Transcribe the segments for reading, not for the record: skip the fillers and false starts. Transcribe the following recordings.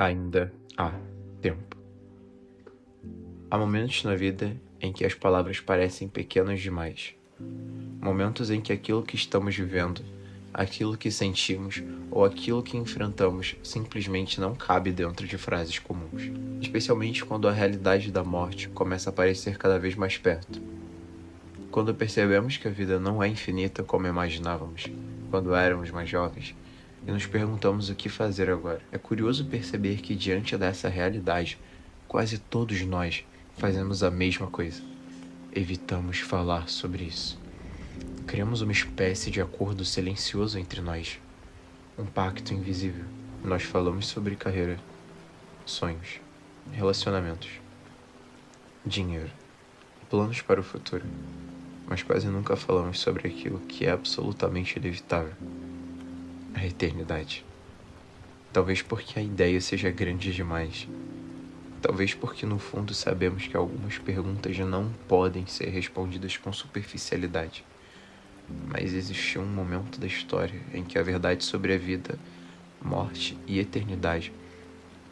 Ainda há tempo. Há momentos na vida em que as palavras parecem pequenas demais. Momentos em que aquilo que estamos vivendo, aquilo que sentimos ou aquilo que enfrentamos simplesmente não cabe dentro de frases comuns. Especialmente quando a realidade da morte começa a parecer cada vez mais perto. Quando percebemos que a vida não é infinita como imaginávamos, quando éramos mais jovens, e nos perguntamos o que fazer agora. É curioso perceber que diante dessa realidade, quase todos nós fazemos a mesma coisa. Evitamos falar sobre isso. Criamos uma espécie de acordo silencioso entre nós. Um pacto invisível. Nós falamos sobre carreira, sonhos, relacionamentos, dinheiro, planos para o futuro. Mas quase nunca falamos sobre aquilo que é absolutamente inevitável. A eternidade. Talvez porque a ideia seja grande demais. Talvez porque no fundo sabemos que algumas perguntas não podem ser respondidas com superficialidade. Mas existiu um momento da história em que a verdade sobre a vida, morte e eternidade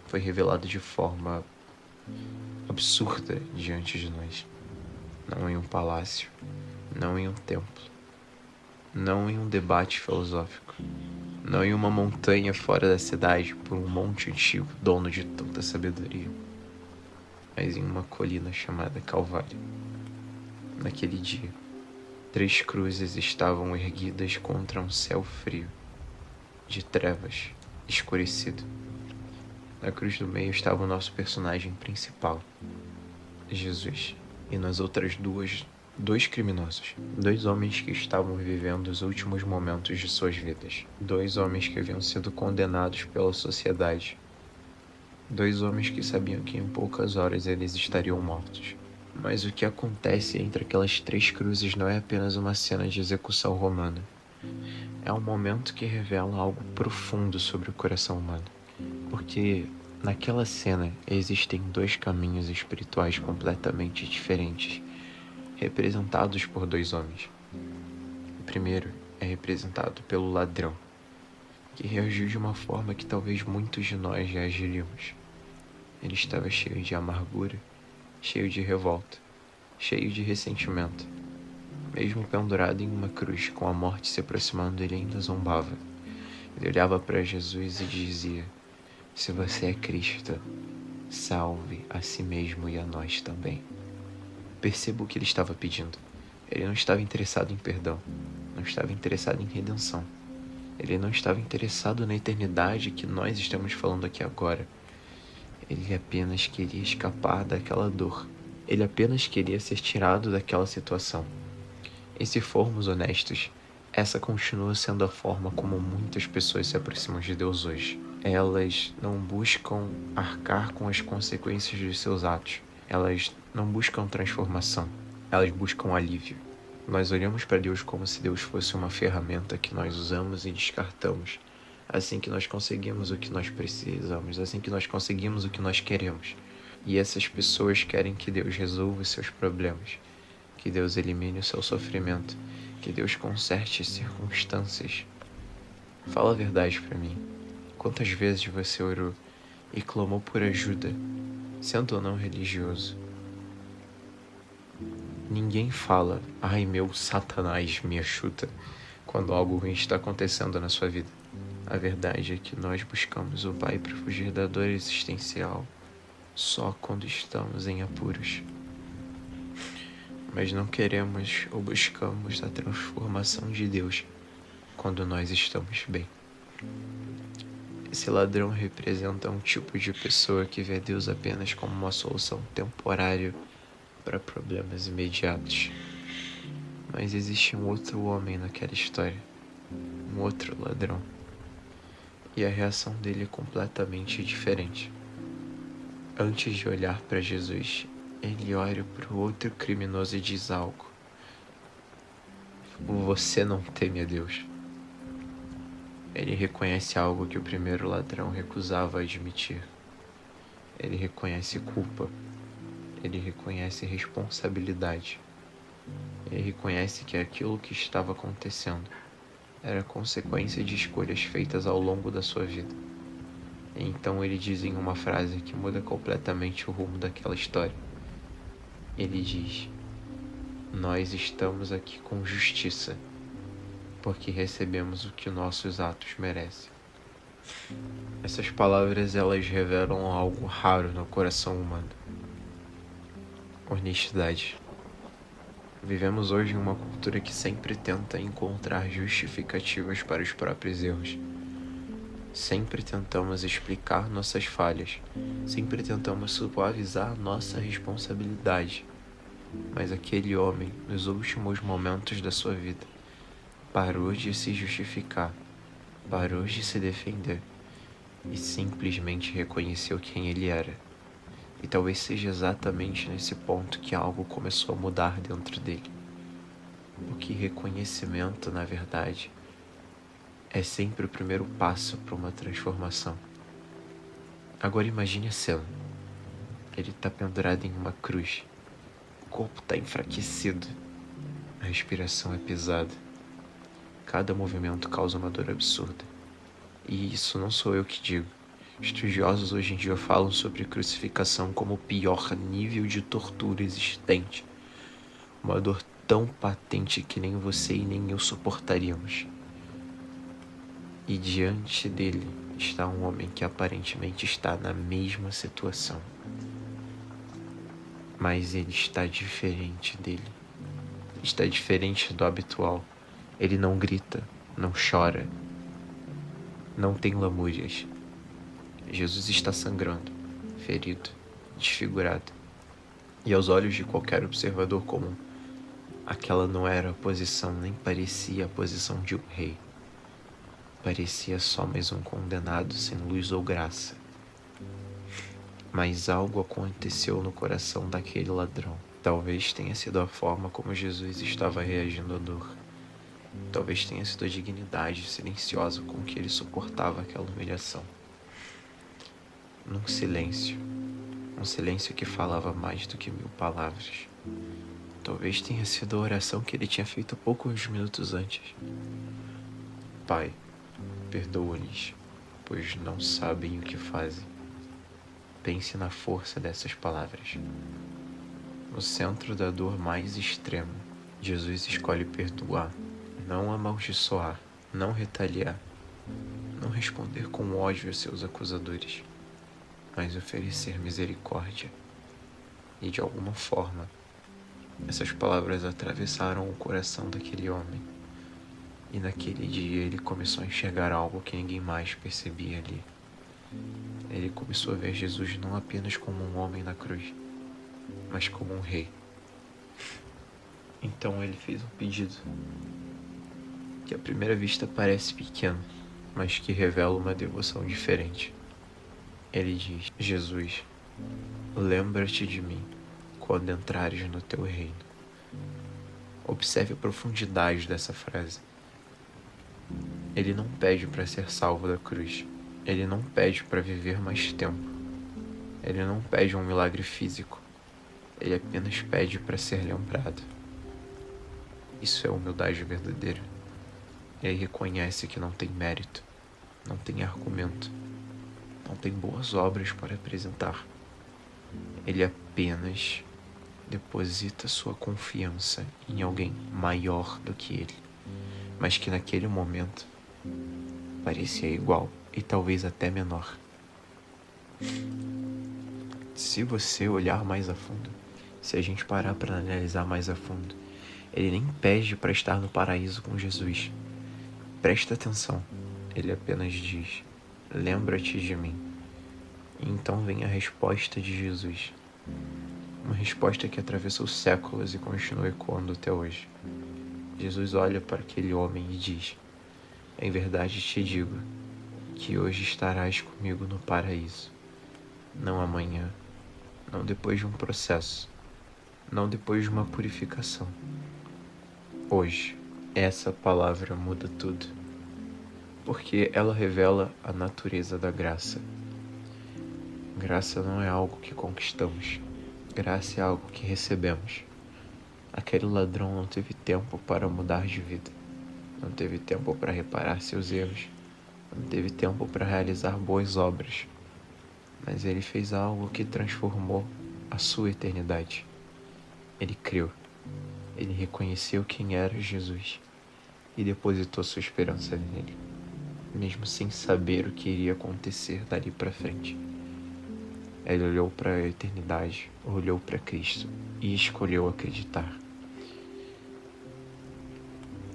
foi revelada de forma absurda diante de nós. Não em um palácio, não em um templo, não em um debate filosófico, não em uma montanha fora da cidade por um monte antigo dono de tanta sabedoria, mas em uma colina chamada Calvário. Naquele dia, 3 cruzes estavam erguidas contra um céu frio, de trevas, escurecido. Na cruz do meio estava o nosso personagem principal, Jesus, e nas outras dois criminosos, 2 homens que estavam vivendo os últimos momentos de suas vidas, 2 homens que haviam sido condenados pela sociedade, 2 homens que sabiam que em poucas horas eles estariam mortos. Mas o que acontece entre aquelas 3 cruzes não é apenas uma cena de execução romana. É um momento que revela algo profundo sobre o coração humano. Porque naquela cena existem 2 caminhos espirituais completamente diferentes, representados por 2 homens. O primeiro é representado pelo ladrão, que reagiu de uma forma que talvez muitos de nós reagiríamos. Ele estava cheio de amargura, cheio de revolta, cheio de ressentimento. Mesmo pendurado em uma cruz, com a morte se aproximando, ele ainda zombava. Ele olhava para Jesus e dizia: "Se você é Cristo, salve a si mesmo e a nós também." Perceba o que ele estava pedindo. Ele não estava interessado em perdão, não estava interessado em redenção. Ele não estava interessado na eternidade que nós estamos falando aqui agora. Ele apenas queria escapar daquela dor. Ele apenas queria ser tirado daquela situação. E se formos honestos, essa continua sendo a forma como muitas pessoas se aproximam de Deus hoje. Elas não buscam arcar com as consequências de seus atos. Elas não buscam transformação. Elas buscam alívio. Nós olhamos para Deus como se Deus fosse uma ferramenta que nós usamos e descartamos assim que nós conseguimos o que nós precisamos, assim que nós conseguimos o que nós queremos. E essas pessoas querem que Deus resolva os seus problemas, que Deus elimine o seu sofrimento, que Deus conserte as circunstâncias. Fala a verdade para mim. Quantas vezes você orou e clamou por ajuda, sendo ou não religioso? Ninguém fala: "Ai, meu Satanás, me ajuda", quando algo ruim está acontecendo na sua vida. A verdade é que nós buscamos o Pai para fugir da dor existencial só quando estamos em apuros. Mas não queremos ou buscamos a transformação de Deus quando nós estamos bem. Esse ladrão representa um tipo de pessoa que vê Deus apenas como uma solução temporária para problemas imediatos. Mas existe um outro homem naquela história, um outro ladrão. E a reação dele é completamente diferente. Antes de olhar para Jesus, ele olha para o outro criminoso e diz algo: "Você não teme a Deus." Ele reconhece algo que o primeiro ladrão recusava admitir. Ele reconhece culpa. Ele reconhece responsabilidade. Ele reconhece que aquilo que estava acontecendo era consequência de escolhas feitas ao longo da sua vida. Então ele diz em uma frase que muda completamente o rumo daquela história. Ele diz: nós estamos aqui com justiça, porque recebemos o que nossos atos merecem. Essas palavras, elas revelam algo raro no coração humano: honestidade. Vivemos hoje em uma cultura que sempre tenta encontrar justificativas para os próprios erros. Sempre tentamos explicar nossas falhas, sempre tentamos suavizar nossa responsabilidade. Mas aquele homem, nos últimos momentos da sua vida, parou de se justificar, parou de se defender e simplesmente reconheceu quem ele era. E talvez seja exatamente nesse ponto que algo começou a mudar dentro dele. Porque reconhecimento, na verdade, é sempre o primeiro passo para uma transformação. Agora imagine a cena. Ele está pendurado em uma cruz. O corpo está enfraquecido. A respiração é pesada. Cada movimento causa uma dor absurda. E isso não sou eu que digo. Estudiosos hoje em dia falam sobre crucificação como o pior nível de tortura existente. Uma dor tão patente que nem você e nem eu suportaríamos. E diante dele está um homem que aparentemente está na mesma situação. Mas ele está diferente dele. Está diferente do habitual. Ele não grita, não chora, não tem lamúrias. Jesus está sangrando, ferido, desfigurado. E aos olhos de qualquer observador comum, aquela não era a posição, nem parecia a posição de um rei. Parecia só mais um condenado sem luz ou graça. Mas algo aconteceu no coração daquele ladrão. Talvez tenha sido a forma como Jesus estava reagindo à dor. Talvez tenha sido a dignidade silenciosa com que ele suportava aquela humilhação. Num silêncio, um silêncio que falava mais do que 1000 palavras. Talvez tenha sido a oração que ele tinha feito poucos minutos antes. Pai, perdoa-lhes, pois não sabem o que fazem. Pense na força dessas palavras. No centro da dor mais extrema, Jesus escolhe perdoar, não amaldiçoar, não retaliar, não responder com ódio aos seus acusadores, mas oferecer misericórdia. E de alguma forma, essas palavras atravessaram o coração daquele homem. E naquele dia ele começou a enxergar algo que ninguém mais percebia ali. Ele começou a ver Jesus não apenas como um homem na cruz, mas como um rei. Então ele fez um pedido que à primeira vista parece pequeno, mas que revela uma devoção diferente. Ele diz: Jesus, lembra-te de mim quando entrares no teu reino. Observe a profundidade dessa frase. Ele não pede para ser salvo da cruz. Ele não pede para viver mais tempo. Ele não pede um milagre físico. Ele apenas pede para ser lembrado. Isso é humildade verdadeira. Ele reconhece que não tem mérito, não tem argumento, não tem boas obras para apresentar. Ele apenas deposita sua confiança em alguém maior do que ele, mas que naquele momento parecia igual e talvez até menor. Se você olhar mais a fundo, se a gente parar para analisar mais a fundo, ele nem pede para estar no paraíso com Jesus. Presta atenção, ele apenas diz: lembra-te de mim. E então vem a resposta de Jesus. Uma resposta que atravessou séculos e continua ecoando até hoje. Jesus olha para aquele homem e diz: em verdade te digo que hoje estarás comigo no paraíso. Não amanhã, não depois de um processo, não depois de uma purificação. Hoje, essa palavra muda tudo, porque ela revela a natureza da graça. Graça não é algo que conquistamos, graça é algo que recebemos. Aquele ladrão não teve tempo para mudar de vida, não teve tempo para reparar seus erros, não teve tempo para realizar boas obras, mas ele fez algo que transformou a sua eternidade. Ele creu, ele reconheceu quem era Jesus e depositou sua esperança nele, mesmo sem saber o que iria acontecer dali para frente. Ele olhou para a eternidade, olhou para Cristo e escolheu acreditar.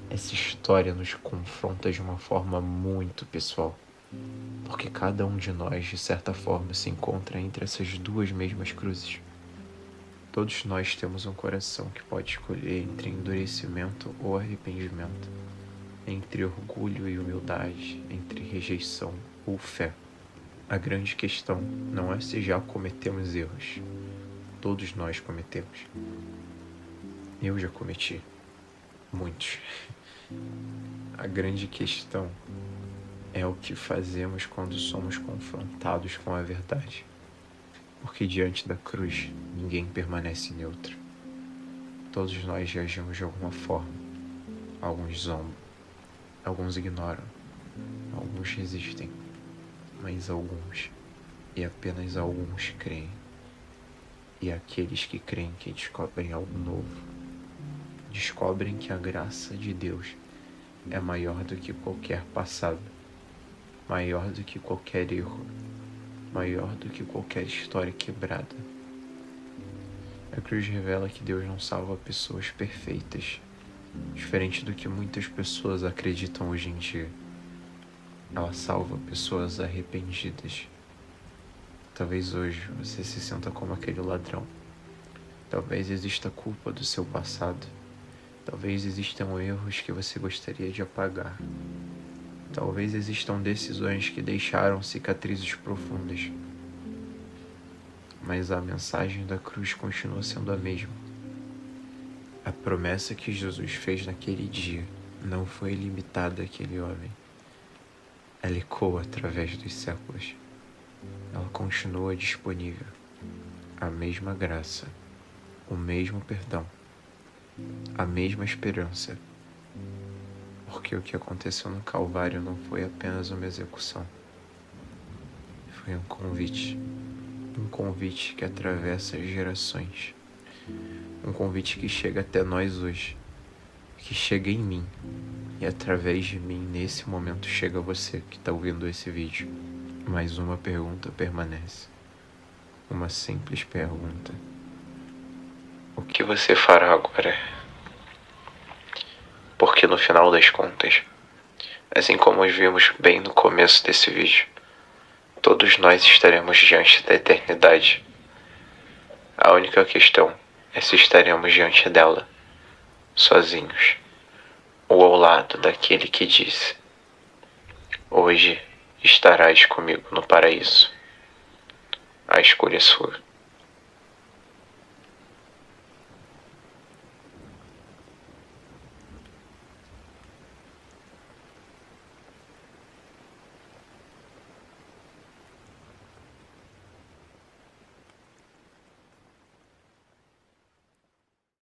Essa história nos confronta de uma forma muito pessoal, porque cada um de nós, de certa forma, se encontra entre essas duas mesmas cruzes. Todos nós temos um coração que pode escolher entre endurecimento ou arrependimento, entre orgulho e humildade, entre rejeição ou fé. A grande questão não é se já cometemos erros. Todos nós cometemos. Eu já cometi. Muitos. A grande questão é o que fazemos quando somos confrontados com a verdade. Porque diante da cruz, ninguém permanece neutro. Todos nós reagimos de alguma forma. Alguns zombam, alguns ignoram, alguns resistem, mas alguns, e apenas alguns, creem. E aqueles que creem que descobrem algo novo, descobrem que a graça de Deus é maior do que qualquer passado, maior do que qualquer erro, maior do que qualquer história quebrada. A cruz revela que Deus não salva pessoas perfeitas, diferente do que muitas pessoas acreditam hoje em dia. Ela salva pessoas arrependidas. Talvez hoje você se sinta como aquele ladrão. Talvez exista culpa do seu passado. Talvez existam erros que você gostaria de apagar. Talvez existam decisões que deixaram cicatrizes profundas. Mas a mensagem da cruz continua sendo a mesma. A promessa que Jesus fez naquele dia não foi limitada àquele homem. Ela ecoa através dos séculos. Ela continua disponível. A mesma graça, o mesmo perdão, a mesma esperança. Porque o que aconteceu no Calvário não foi apenas uma execução. Foi um convite. Um convite que atravessa gerações. Um convite que chega até nós hoje. Que chega em mim. E através de mim, nesse momento, chega a você que está ouvindo esse vídeo. Mas uma pergunta permanece. Uma simples pergunta. O que você fará agora? Porque no final das contas, assim como vimos bem no começo desse vídeo, todos nós estaremos diante da eternidade. A única questão é se estaremos diante dela, sozinhos, ou ao lado daquele que disse: hoje estarás comigo no paraíso. A escolha é sua.